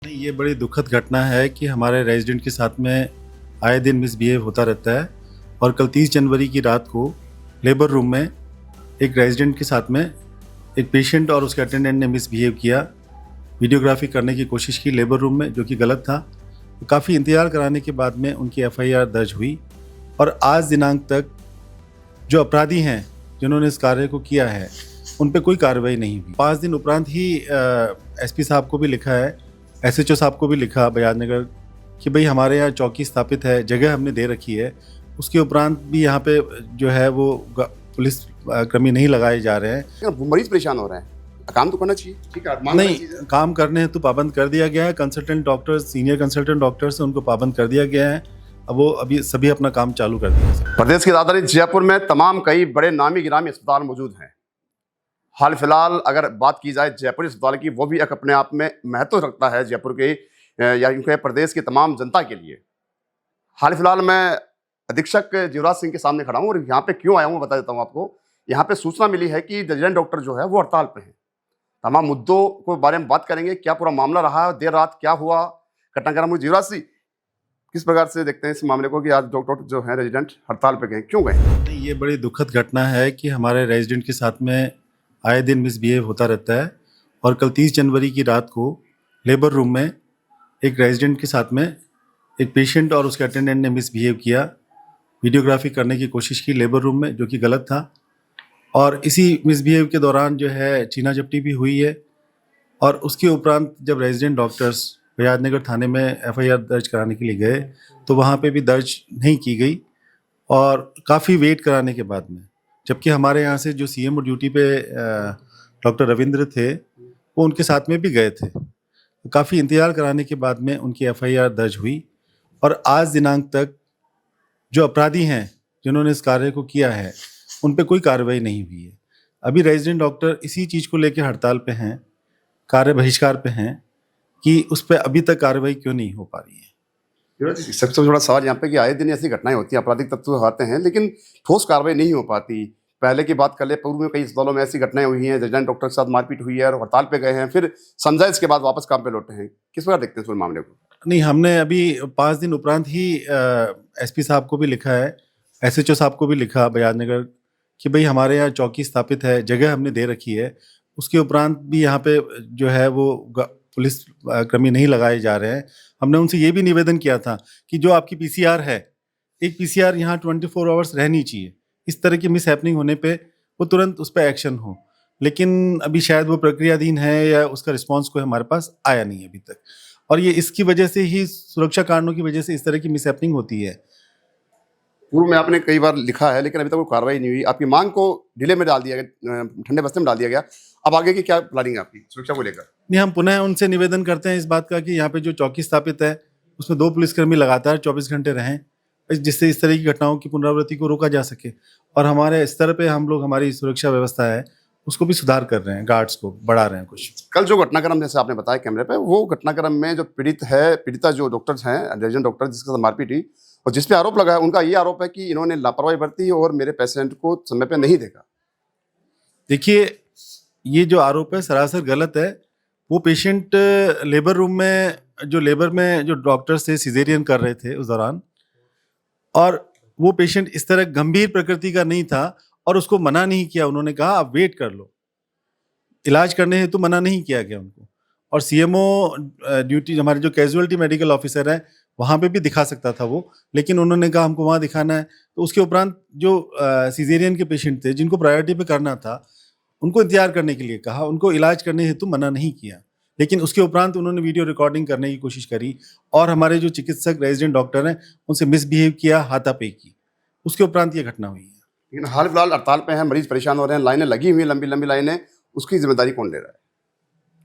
नहीं, ये बड़ी दुखद घटना है कि हमारे रेजिडेंट के साथ में आए दिन मिसबिहेव होता रहता है। और कल 30 जनवरी की रात को लेबर रूम में एक रेजिडेंट के साथ में एक पेशेंट और उसके अटेंडेंट ने मिसबिहेव किया। वीडियोग्राफी करने की कोशिश की लेबर रूम में, जो कि गलत था। तो काफ़ी इंतजार कराने के बाद में उनकी FIR दर्ज हुई और आज दिनांक तक जो अपराधी हैं जिन्होंने इस कार्य को किया है उन पे कोई कार्रवाई नहीं हुई। 5 दिन उपरांत ही SP साहब को भी लिखा है, SHO साहब को भी लिखा बजाजनगर कि भाई हमारे यहाँ चौकी स्थापित है, जगह हमने दे रखी है। उसके उपरांत भी यहाँ पे जो है वो पुलिस कर्मी नहीं लगाए जा रहे हैं। मरीज परेशान हो रहे हैं, काम तो करना चाहिए। ठीक है, नहीं, काम करने हेतु पाबंद कर दिया गया है। Consultant doctors, senior consultant doctors हैं, उनको पाबंद कर दिया गया है। अब वो अभी सभी अपना काम चालू कर दिया। प्रदेश की राजधानी जयपुर में तमाम कई बड़े नामी गिरामी अस्पताल मौजूद हैं। हाल फिलहाल अगर बात की जाए जयपुर अस्पताल की, वो भी एक अपने आप में महत्व रखता है जयपुर के या यूं कहें प्रदेश की तमाम जनता के लिए। हाल फिलहाल मैं अधीक्षक जीवराज सिंह के सामने खड़ा हूँ और यहाँ पे क्यों आया हूँ बता देता हूँ आपको। यहाँ पे सूचना मिली है कि रेजिडेंट डॉक्टर जो है वो हड़ताल पे हैं। तमाम मुद्दों को बारे में बात करेंगे, क्या पूरा मामला रहा, देर रात क्या हुआ, घटनाक्रम हुई। जीवराज सिंह, किस प्रकार से देखते हैं इस मामले को कि आज डॉक्टर जो है रेजिडेंट हड़ताल पे गए, क्यों गए? ये बड़ी दुखद घटना है कि हमारे रेजिडेंट के साथ में आए दिन मिसबिहेव होता रहता है। और कल 30 जनवरी की रात को लेबर रूम में एक रेजिडेंट के साथ में एक पेशेंट और उसके अटेंडेंट ने मिसबिहेव किया। वीडियोग्राफी करने की कोशिश की लेबर रूम में, जो कि गलत था। और इसी मिसबिहेव के दौरान जो है छीना झपटी भी हुई है। और उसके उपरांत जब रेजिडेंट डॉक्टर्स बजाजनगर थाने में FIR दर्ज कराने के लिए गए तो वहाँ पे भी दर्ज नहीं की गई। और काफ़ी वेट कराने के बाद में, जबकि हमारे यहाँ से जो CMO ड्यूटी पे डॉक्टर रविंद्र थे वो उनके साथ में भी गए थे। तो काफ़ी इंतजार कराने के बाद में उनकी FIR दर्ज हुई और आज दिनांक तक जो अपराधी हैं जिन्होंने इस कार्य को किया है उन पे कोई कार्रवाई नहीं हुई है। अभी रेजिडेंट डॉक्टर इसी चीज़ को लेकर हड़ताल पे हैं, कार्य बहिष्कार पे हैं कि उस पर अभी तक कार्रवाई क्यों नहीं हो पा रही है। सबसे बड़ा सवाल यहाँ पे कि आए दिन ऐसी घटनाएं होती हैं, आपराधिक तत्व आते हैं लेकिन ठोस कार्रवाई नहीं हो पाती। पहले की बात कर ले, पूर्व में कई अस्पतालों में ऐसी घटनाएं हुई हैं, रेजिडेंट डॉक्टर के साथ मारपीट हुई है और हड़ताल पे गए हैं, फिर समझाइश के बाद वापस काम पे लौटे हैं। किस प्रकार देखते हैं इस मामले को? नहीं, हमने अभी 5 दिन उपरांत ही SP साहब को भी लिखा है, SHO साहब को भी लिखा बजाजनगर कि भाई हमारे यहाँ चौकी स्थापित है, जगह हमने दे रखी है। उसके उपरांत भी यहाँ पे जो है वो पुलिस कर्मी नहीं लगाए जा रहे हैं। हमने उनसे ये भी निवेदन किया था कि जो आपकी PCR है, एक PCR यहाँ 24 आवर्स रहनी चाहिए। इस तरह की मिस हैपनिंग होने पे वो तुरंत उस पर एक्शन हो, लेकिन अभी शायद वो प्रक्रियाधीन है या उसका रिस्पॉन्स कोई हमारे पास आया नहीं अभी तक। और ये इसकी वजह से ही, सुरक्षा कारणों की वजह से इस तरह की मिस हैपनिंग होती है। पूर्व में आपने कई बार लिखा है लेकिन अभी तक कोई कार्रवाई नहीं हुई। आपकी मांग को डिले में डाल दिया गया, ठंडे बस्ते में डाल दिया गया। अब आगे की क्या प्लानिंग है आपकी सुरक्षा को लेकर? नहीं, हम पुनः उनसे निवेदन करते हैं इस बात का कि यहाँ पे जो चौकी स्थापित है उसमें 2 पुलिसकर्मी लगातार 24 घंटे रहें, जिससे इस तरह की घटनाओं की पुनरावृत्ति को रोका जा सके। और हमारे स्तर पे हम लोग हमारी सुरक्षा व्यवस्था है उसको भी सुधार कर रहे हैं, गार्ड्स को बढ़ा रहे हैं कुछ। कल जो घटनाक्रम जैसे आपने बताया कैमरे पे, वो घटनाक्रम में जो पीड़िता जो डॉक्टर्स हैं, रेजिडेंट डॉक्टर जिसके साथ मारपीट हुई और जिस पे आरोप लगा है, उनका ये आरोप है कि इन्होंने लापरवाही बरती और मेरे पेशेंट को समय पे नहीं देखा। देखिए, ये जो आरोप है सरासर गलत है। वो पेशेंट लेबर रूम में जो डॉक्टर्स थे सिजेरियन कर रहे थे उस दौरान, और वो पेशेंट इस तरह गंभीर प्रकृति का नहीं था और उसको मना नहीं किया। उन्होंने कहा आप वेट कर लो, इलाज करने हेतु मना नहीं किया गया उनको। और CMO ड्यूटी, हमारे जो कैजुअलिटी मेडिकल ऑफिसर है, वहाँ पे भी दिखा सकता था वो, लेकिन उन्होंने कहा हमको वहाँ दिखाना है। तो उसके उपरांत जो सिजेरियन के पेशेंट थे जिनको प्रायोरिटी पे करना था, उनको इंतजार करने के लिए कहा, उनको इलाज करने हेतु मना नहीं किया। लेकिन उसके उपरांत उन्होंने वीडियो रिकॉर्डिंग करने की कोशिश करी और हमारे जो चिकित्सक रेजिडेंट डॉक्टर हैं उनसे मिसबिहेव किया, हाथापाई की। उसके उपरांत ये घटना हुई है। लेकिन हाल फिलहाल हड़ताल पे हैं, मरीज परेशान हो रहे हैं, लाइनें लगी हुई हैं, लंबी लंबी लाइनें, उसकी जिम्मेदारी कौन ले रहा है?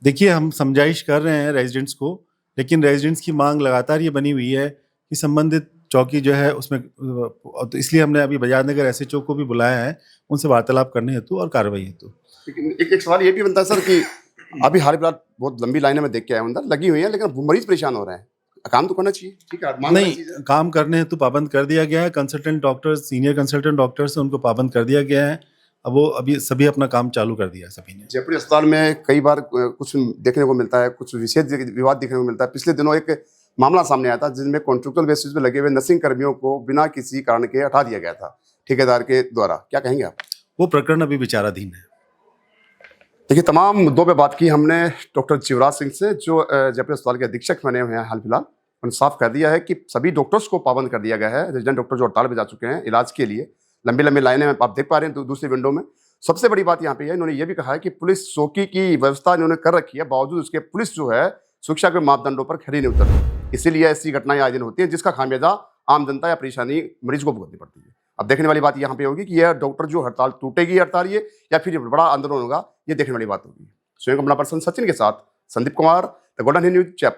देखिए, हम समझाइश कर रहे हैं रेजिडेंट्स को, लेकिन रेजिडेंट्स की मांग लगातार ये बनी हुई है कि संबंधित चौकी जो है उसमें, तो इसलिए हमने अभी बजाजनगर SHO को भी बुलाया है उनसे वार्तालाप करने हेतु और कार्रवाई हेतु। लेकिन एक सवाल ये भी बनता है सर कि अभी हाल फिलहाल बहुत लंबी लाइनें में देख के आए अंदर लगी हुई हैं, लेकिन मरीज परेशान हो रहे हैं, काम तो करना चाहिए। ठीक है, नहीं, काम करने हेतु पाबंद कर दिया गया है। Consultant doctors, senior consultant doctors हैं, उनको पाबंद कर दिया गया है। अब वो अभी सभी अपना काम चालू कर दिया है सभी ने। जयपुर अस्पताल में कई बार कुछ देखने को मिलता है, कुछ विशेष विवाद देखने को मिलता है। पिछले दिनों एक मामला सामने आया था जिसमें कॉन्ट्रेक्चुअल बेसिस पे लगे हुए नर्सिंग कर्मियों को बिना किसी कारण के हटा दिया गया था ठेकेदार के द्वारा। क्या कहेंगे आप? वो प्रकरण अभी विचाराधीन है। देखिए, तमाम मुद्दों पे बात की हमने डॉक्टर शिवराज सिंह से, जो जयपुर अस्पताल के अधीक्षक बने हुए हैं हाल फिलहाल। उन्होंने साफ कर दिया है कि सभी डॉक्टर्स को पाबंद कर दिया गया है। रेजिडेंट डॉक्टर जो हड़ताल पे जा चुके हैं इलाज के लिए, लंबी लंबी लाइनें आप देख पा रहे हैं दूसरी विंडो में। सबसे बड़ी बात यहाँ पे है, इन्होंने ये भी कहा है कि पुलिस चौकी की व्यवस्था इन्होंने कर रखी है, बावजूद उसके पुलिस जो है सुरक्षा के मापदंडों पर खरी नहीं उतरती। इसीलिए ऐसी घटनाएं आए दिन होती हैं जिसका खामियाजा आम जनता या परेशानी मरीज को भुगतनी पड़ती है। अब देखने वाली बात यहाँ पे होगी कि यह डॉक्टर जो हड़ताल टूटेगी हड़ताल ये, या फिर बड़ा आंदोलन होगा, ये देखने वाली बात होगी। स्वयं अपना पर्सन सचिन के साथ Sandeep Kumar, the golden Hind news, Jaipur.